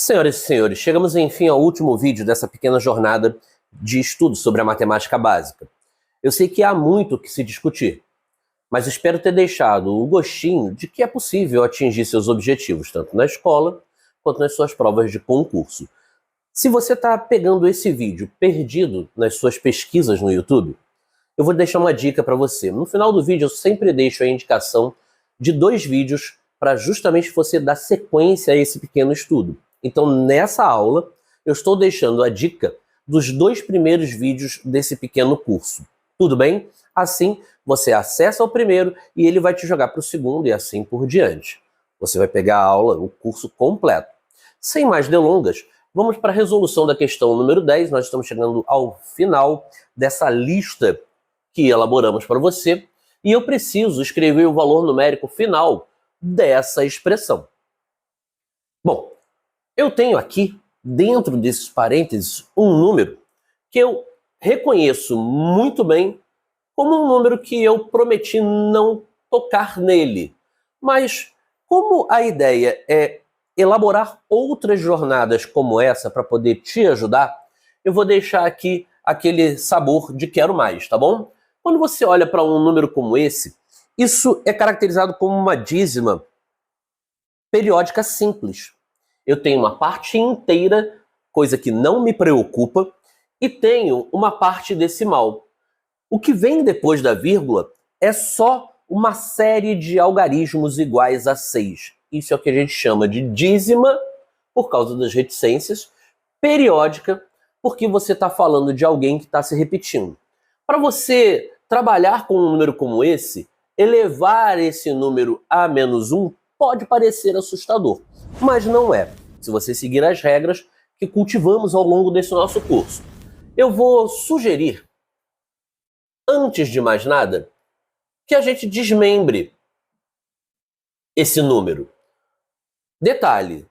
Senhoras e senhores, chegamos enfim ao último vídeo dessa pequena jornada de estudo sobre a matemática básica. Eu sei que há muito o que se discutir, mas espero ter deixado o gostinho de que é possível atingir seus objetivos, tanto na escola quanto nas suas provas de concurso. Se você está pegando esse vídeo perdido nas suas pesquisas no YouTube, eu vou deixar uma dica para você. No final do vídeo eu sempre deixo a indicação de 2 vídeos para justamente você dar sequência a esse pequeno estudo. Então, nessa aula, eu estou deixando a dica dos 2 primeiros vídeos desse pequeno curso. Tudo bem? Assim, você acessa o primeiro e ele vai te jogar para o segundo e assim por diante. Você vai pegar a aula, o curso completo. Sem mais delongas, vamos para a resolução da questão número 10. Nós estamos chegando ao final dessa lista que elaboramos para você e eu preciso escrever o valor numérico final dessa expressão. Bom, eu tenho aqui, dentro desses parênteses, um número que eu reconheço muito bem como um número que eu prometi não tocar nele. Mas, como a ideia é elaborar outras jornadas como essa para poder te ajudar, eu vou deixar aqui aquele sabor de quero mais, tá bom? Quando você olha para um número como esse, isso é caracterizado como uma dízima periódica simples. Eu tenho uma parte inteira, coisa que não me preocupa, e tenho uma parte decimal. O que vem depois da vírgula é só uma série de algarismos iguais a 6. Isso é o que a gente chama de dízima, por causa das reticências, periódica, porque você está falando de alguém que está se repetindo. Para você trabalhar com um número como esse, elevar esse número a -1 pode parecer assustador, mas não é, se você seguir as regras que cultivamos ao longo desse nosso curso. Eu vou sugerir, antes de mais nada, que a gente desmembre esse número. Detalhe,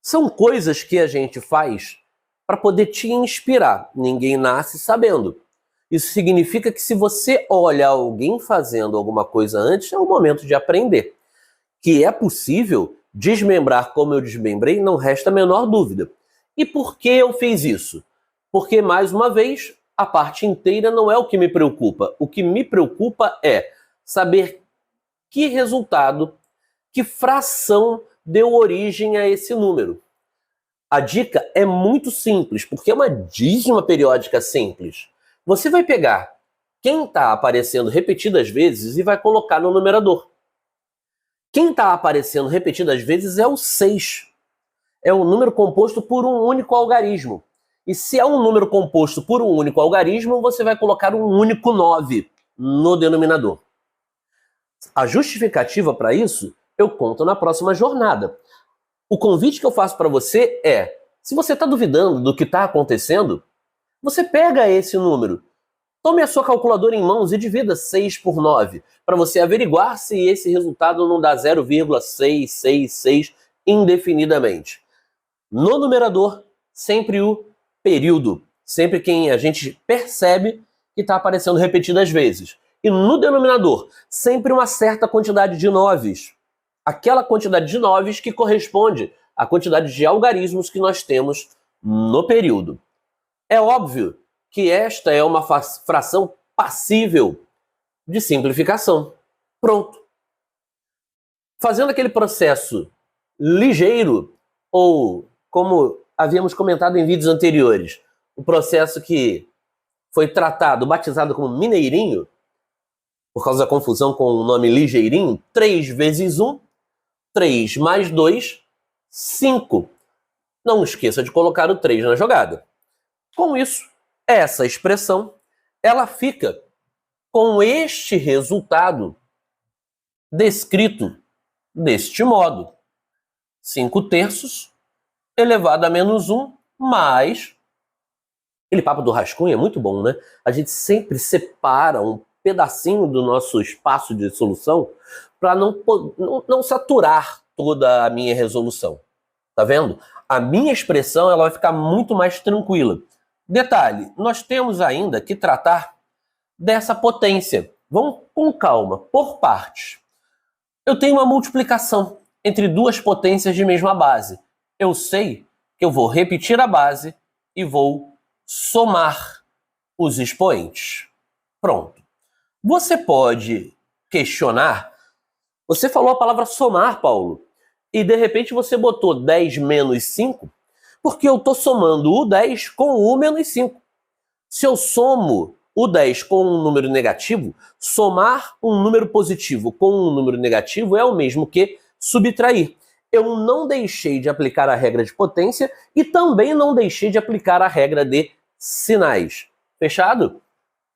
são coisas que a gente faz para poder te inspirar. Ninguém nasce sabendo. Isso significa que se você olha alguém fazendo alguma coisa antes, é o momento de aprender. Que é possível desmembrar como eu desmembrei, não resta a menor dúvida. E por que eu fiz isso? Porque, mais uma vez, a parte inteira não é o que me preocupa. O que me preocupa é saber que resultado, que fração deu origem a esse número. A dica é muito simples, porque é uma dízima periódica simples. Você vai pegar quem está aparecendo repetidas vezes e vai colocar no numerador. Quem está aparecendo repetidas vezes é o 6. É um número composto por um único algarismo. E se é um número composto por um único algarismo, você vai colocar um único 9 no denominador. A justificativa para isso eu conto na próxima jornada. O convite que eu faço para você é, se você está duvidando do que está acontecendo, você pega esse número, tome a sua calculadora em mãos e divida 6 por 9, para você averiguar se esse resultado não dá 0,666 indefinidamente. No numerador, sempre o período, sempre quem a gente percebe que está aparecendo repetidas vezes. E no denominador, sempre uma certa quantidade de noves. Aquela quantidade de noves que corresponde à quantidade de algarismos que nós temos no período. É óbvio que esta é uma fração passível de simplificação. Pronto. Fazendo aquele processo ligeiro, ou como havíamos comentado em vídeos anteriores, o processo que foi tratado, batizado como mineirinho, por causa da confusão com o nome ligeirinho, 3 vezes 1, 3 mais 2, 5. Não esqueça de colocar o 3 na jogada. Com isso, essa expressão, ela fica com este resultado descrito deste modo. 5/3 elevado a -1 mais... Aquele papo do rascunho é muito bom, né? A gente sempre separa um pedacinho do nosso espaço de solução para não saturar toda a minha resolução. Tá vendo? A minha expressão ela vai ficar muito mais tranquila. Detalhe, nós temos ainda que tratar dessa potência. Vamos com calma, por partes. Eu tenho uma multiplicação entre 2 potências de mesma base. Eu sei eu vou repetir a base e vou somar os expoentes. Pronto. Você pode questionar, você falou a palavra somar, Paulo, e de repente você botou 10 menos 5, porque eu estou somando o 10 com o menos 5. Se eu somo o 10 com um número negativo, somar um número positivo com um número negativo é o mesmo que subtrair. Eu não deixei de aplicar a regra de potência e também não deixei de aplicar a regra de sinais. Fechado?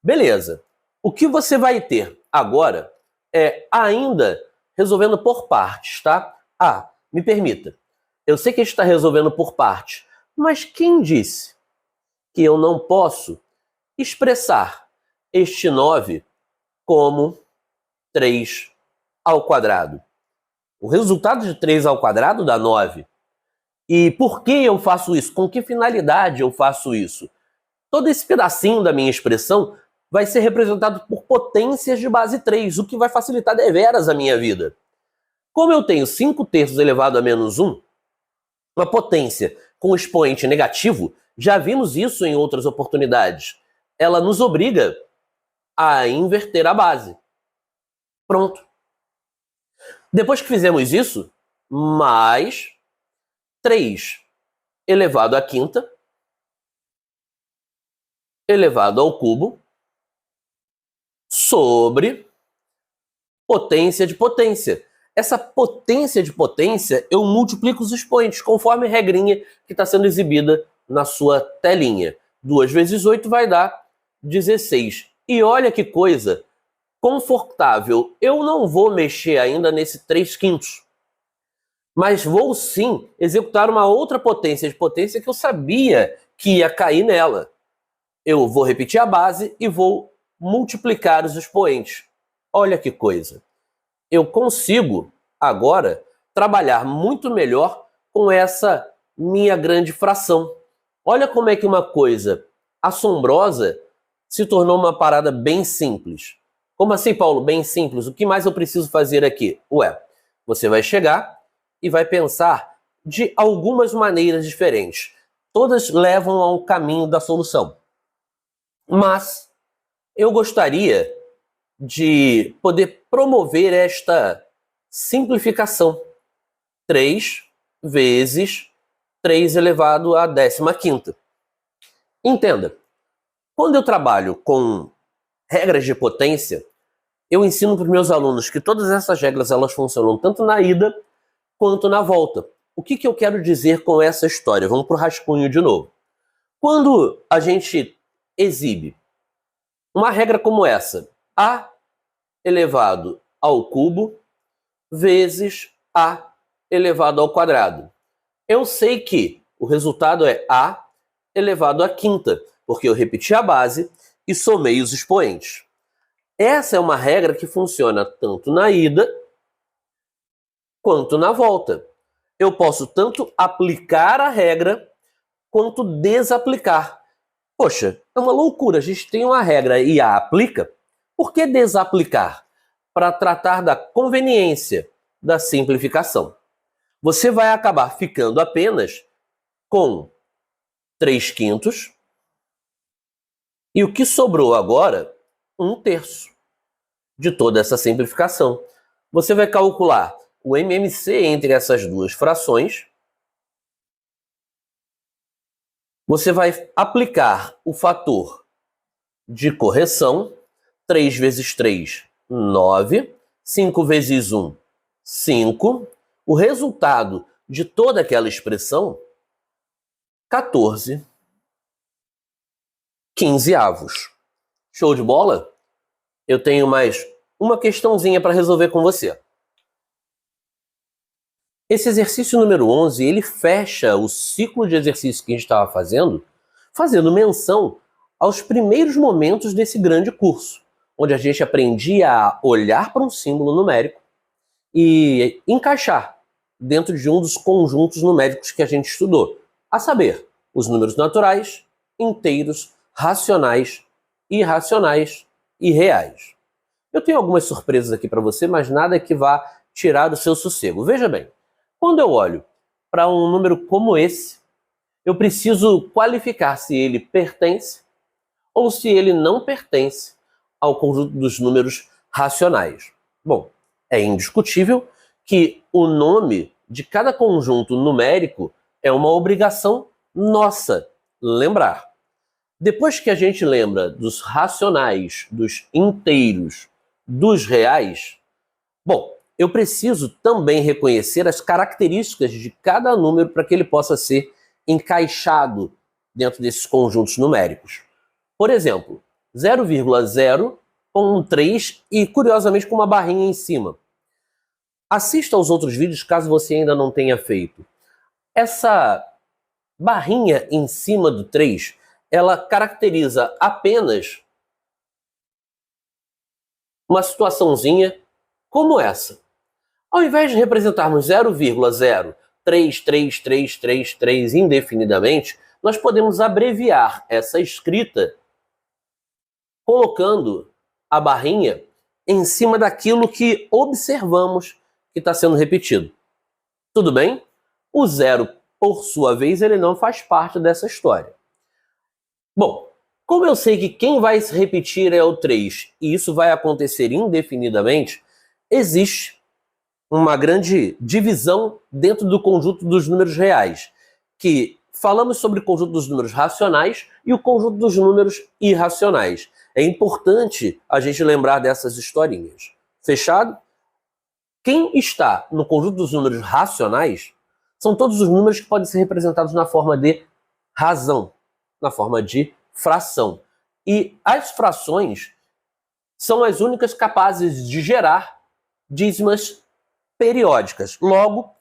Beleza. O que você vai ter agora é ainda resolvendo por partes, tá? Ah, me permita. Eu sei que a gente está resolvendo por partes, mas quem disse que eu não posso expressar este 9 como 3 ao quadrado? O resultado de 3 ao quadrado dá 9. E por que eu faço isso? Com que finalidade eu faço isso? Todo esse pedacinho da minha expressão vai ser representado por potências de base 3, o que vai facilitar deveras a minha vida. Como eu tenho 5 terços elevado a menos 1, uma potência com expoente negativo, já vimos isso em outras oportunidades. Ela nos obriga a inverter a base. Pronto. Depois que fizemos isso, mais 3 elevado à quinta elevado ao cubo sobre potência de potência. Essa potência de potência, eu multiplico os expoentes, conforme a regrinha que está sendo exibida na sua telinha. 2 vezes 8 vai dar 16. E olha que coisa confortável. Eu não vou mexer ainda nesse 3/5, mas vou sim executar uma outra potência de potência que eu sabia que ia cair nela. Eu vou repetir a base e vou multiplicar os expoentes. Olha que coisa. Eu consigo agora trabalhar muito melhor com essa minha grande fração. Olha como é que uma coisa assombrosa se tornou uma parada bem simples. Como assim, Paulo? Bem simples. O que mais eu preciso fazer aqui? Ué, você vai chegar e vai pensar de algumas maneiras diferentes. Todas levam a um caminho da solução. Mas eu gostaria de poder promover esta simplificação. 3 vezes 3 elevado à 15ª. Entenda, quando eu trabalho com regras de potência, eu ensino para os meus alunos que todas essas regras elas funcionam tanto na ida quanto na volta. O que eu quero dizer com essa história? Vamos para o rascunho de novo. Quando a gente exibe uma regra como essa, a elevado ao cubo vezes a elevado ao quadrado, eu sei que o resultado é a elevado à quinta, porque eu repeti a base e somei os expoentes. Essa é uma regra que funciona tanto na ida quanto na volta. Eu posso tanto aplicar a regra quanto desaplicar. Poxa, é uma loucura. A gente tem uma regra e a aplica. Por que desaplicar? Para tratar da conveniência da simplificação. Você vai acabar ficando apenas com 3/5 e o que sobrou agora, 1/3 de toda essa simplificação. Você vai calcular o MMC entre essas duas frações. Você vai aplicar o fator de correção. 3 vezes 3, 9. 5 vezes 1, 5. O resultado de toda aquela expressão, 14 quinzeavos. Show de bola? Eu tenho mais uma questãozinha para resolver com você. Esse exercício número 11, ele fecha o ciclo de exercícios que a gente estava fazendo menção aos primeiros momentos desse grande curso, onde a gente aprendia a olhar para um símbolo numérico e encaixar dentro de um dos conjuntos numéricos que a gente estudou, a saber, os números naturais, inteiros, racionais, irracionais e reais. Eu tenho algumas surpresas aqui para você, mas nada que vá tirar o seu sossego. Veja bem, quando eu olho para um número como esse, eu preciso qualificar se ele pertence ou se ele não pertence ao conjunto dos números racionais. Bom, é indiscutível que o nome de cada conjunto numérico é uma obrigação nossa lembrar. Depois que a gente lembra dos racionais, dos inteiros, dos reais, bom, eu preciso também reconhecer as características de cada número para que ele possa ser encaixado dentro desses conjuntos numéricos. Por exemplo, 0,0 com um 3 e, curiosamente, com uma barrinha em cima. Assista aos outros vídeos caso você ainda não tenha feito. Essa barrinha em cima do 3, ela caracteriza apenas uma situaçãozinha como essa. Ao invés de representarmos 0,0333333 indefinidamente, nós podemos abreviar essa escrita colocando a barrinha em cima daquilo que observamos que está sendo repetido. Tudo bem? O zero, por sua vez, ele não faz parte dessa história. Bom, como eu sei que quem vai se repetir é o 3 e isso vai acontecer indefinidamente, existe uma grande divisão dentro do conjunto dos números reais, que falamos sobre o conjunto dos números racionais e o conjunto dos números irracionais. É importante a gente lembrar dessas historinhas. Fechado? Quem está no conjunto dos números racionais são todos os números que podem ser representados na forma de razão, na forma de fração. E as frações são as únicas capazes de gerar dízimas periódicas. Logo,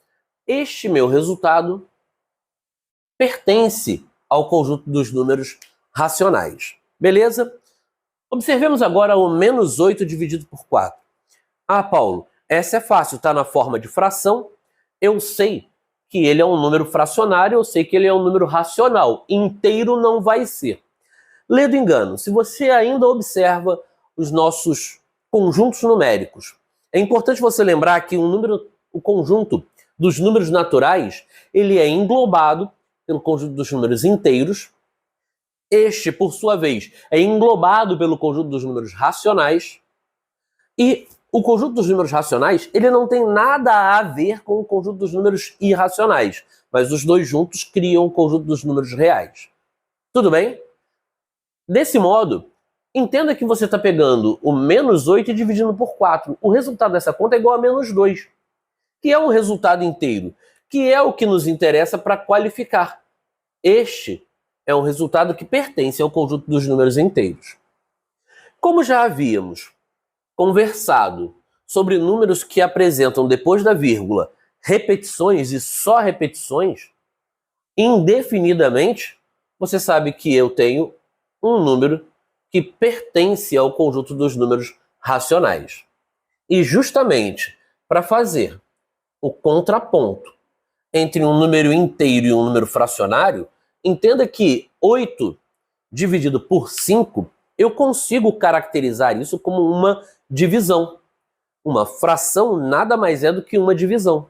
este meu resultado pertence ao conjunto dos números racionais. Beleza? Observemos agora o menos 8 dividido por 4. Ah, Paulo, essa é fácil, está na forma de fração. Eu sei que ele é um número fracionário, eu sei que ele é um número racional. Inteiro não vai ser. Lê do engano, se você ainda observa os nossos conjuntos numéricos, é importante você lembrar que o conjunto dos números naturais, ele é englobado pelo conjunto dos números inteiros. Este, por sua vez, é englobado pelo conjunto dos números racionais. E o conjunto dos números racionais, ele não tem nada a ver com o conjunto dos números irracionais, mas os dois juntos criam o conjunto dos números reais. Tudo bem? Desse modo, entenda que você está pegando o menos 8 e dividindo por 4. O resultado dessa conta é igual a menos 2, que é um resultado inteiro, que é o que nos interessa para qualificar. Este é um resultado que pertence ao conjunto dos números inteiros. Como já havíamos conversado sobre números que apresentam depois da vírgula repetições e só repetições, indefinidamente, você sabe que eu tenho um número que pertence ao conjunto dos números racionais. E justamente para fazer o contraponto entre um número inteiro e um número fracionário, entenda que 8 dividido por 5, eu consigo caracterizar isso como uma divisão. Uma fração nada mais é do que uma divisão.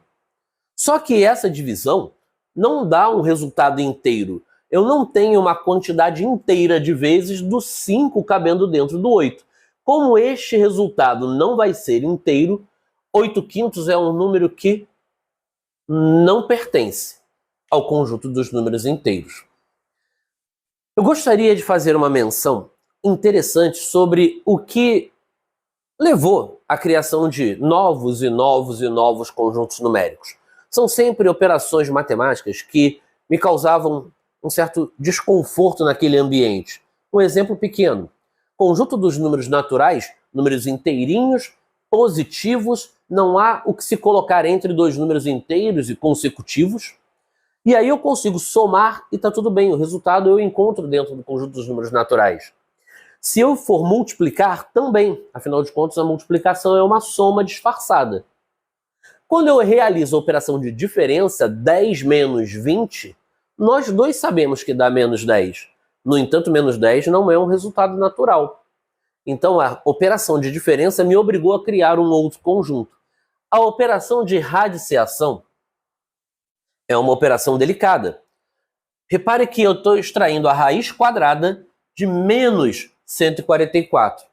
Só que essa divisão não dá um resultado inteiro. Eu não tenho uma quantidade inteira de vezes do 5 cabendo dentro do 8. Como este resultado não vai ser inteiro, 8/5 é um número que não pertence ao conjunto dos números inteiros. Eu gostaria de fazer uma menção interessante sobre o que levou à criação de novos e novos e novos conjuntos numéricos. São sempre operações matemáticas que me causavam um certo desconforto naquele ambiente. Um exemplo pequeno. Conjunto dos números naturais, números inteirinhos, positivos, não há o que se colocar entre dois números inteiros e consecutivos. E aí eu consigo somar e está tudo bem, o resultado eu encontro dentro do conjunto dos números naturais. Se eu for multiplicar, também, afinal de contas, a multiplicação é uma soma disfarçada. Quando eu realizo a operação de diferença, 10 menos 20, nós dois sabemos que dá menos 10. No entanto, menos 10 não é um resultado natural. Então, a operação de diferença me obrigou a criar um outro conjunto. A operação de radiciação é uma operação delicada. Repare que eu estou extraindo a raiz quadrada de menos 144.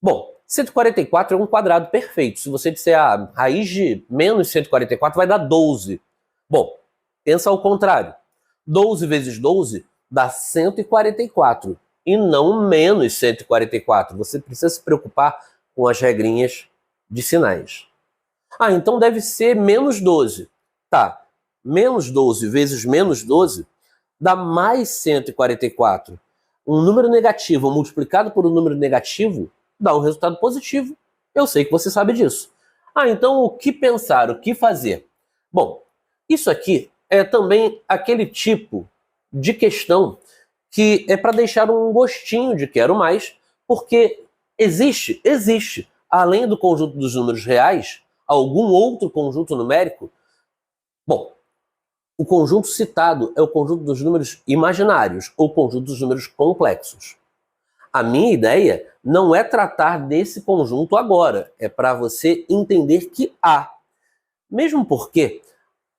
Bom, 144 é um quadrado perfeito. Se você disser a raiz de menos 144 vai dar 12. Bom, pensa ao contrário. 12 vezes 12 dá 144 e não menos 144. Você precisa se preocupar com as regrinhas de sinais. Ah, então deve ser menos 12. Tá, menos 12 vezes menos 12 dá mais 144. Um número negativo multiplicado por um número negativo dá um resultado positivo. Eu sei que você sabe disso. Ah, então o que pensar, o que fazer? Bom, isso aqui é também aquele tipo de questão que é para deixar um gostinho de quero mais, porque existe, além do conjunto dos números reais, algum outro conjunto numérico? Bom, o conjunto citado é o conjunto dos números imaginários, ou conjunto dos números complexos. A minha ideia não é tratar desse conjunto agora, é para você entender que há. Mesmo porque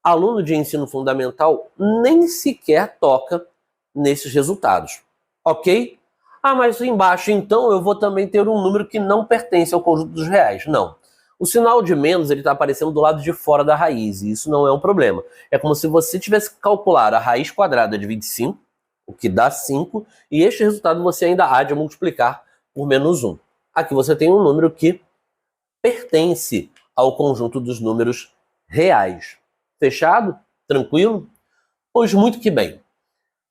aluno de ensino fundamental nem sequer toca nesses resultados, ok? Ah, mas embaixo então eu vou também ter um número que não pertence ao conjunto dos reais. Não. O sinal de menos está aparecendo do lado de fora da raiz, e isso não é um problema. É como se você tivesse que calcular a raiz quadrada de 25, o que dá 5, e este resultado você ainda há de multiplicar por menos 1. Aqui você tem um número que pertence ao conjunto dos números reais. Fechado? Tranquilo? Pois muito que bem.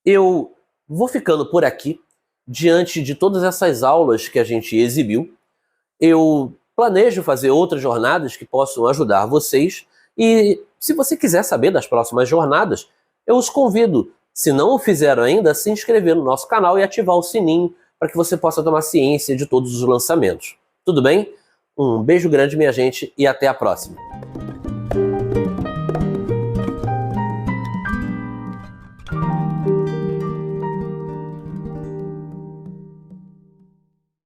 Eu vou ficando por aqui, diante de todas essas aulas que a gente exibiu. Eu planejo fazer outras jornadas que possam ajudar vocês, e se você quiser saber das próximas jornadas, eu os convido, se não o fizeram ainda, a se inscrever no nosso canal e ativar o sininho para que você possa tomar ciência de todos os lançamentos. Tudo bem? Um beijo grande, minha gente, e até a próxima.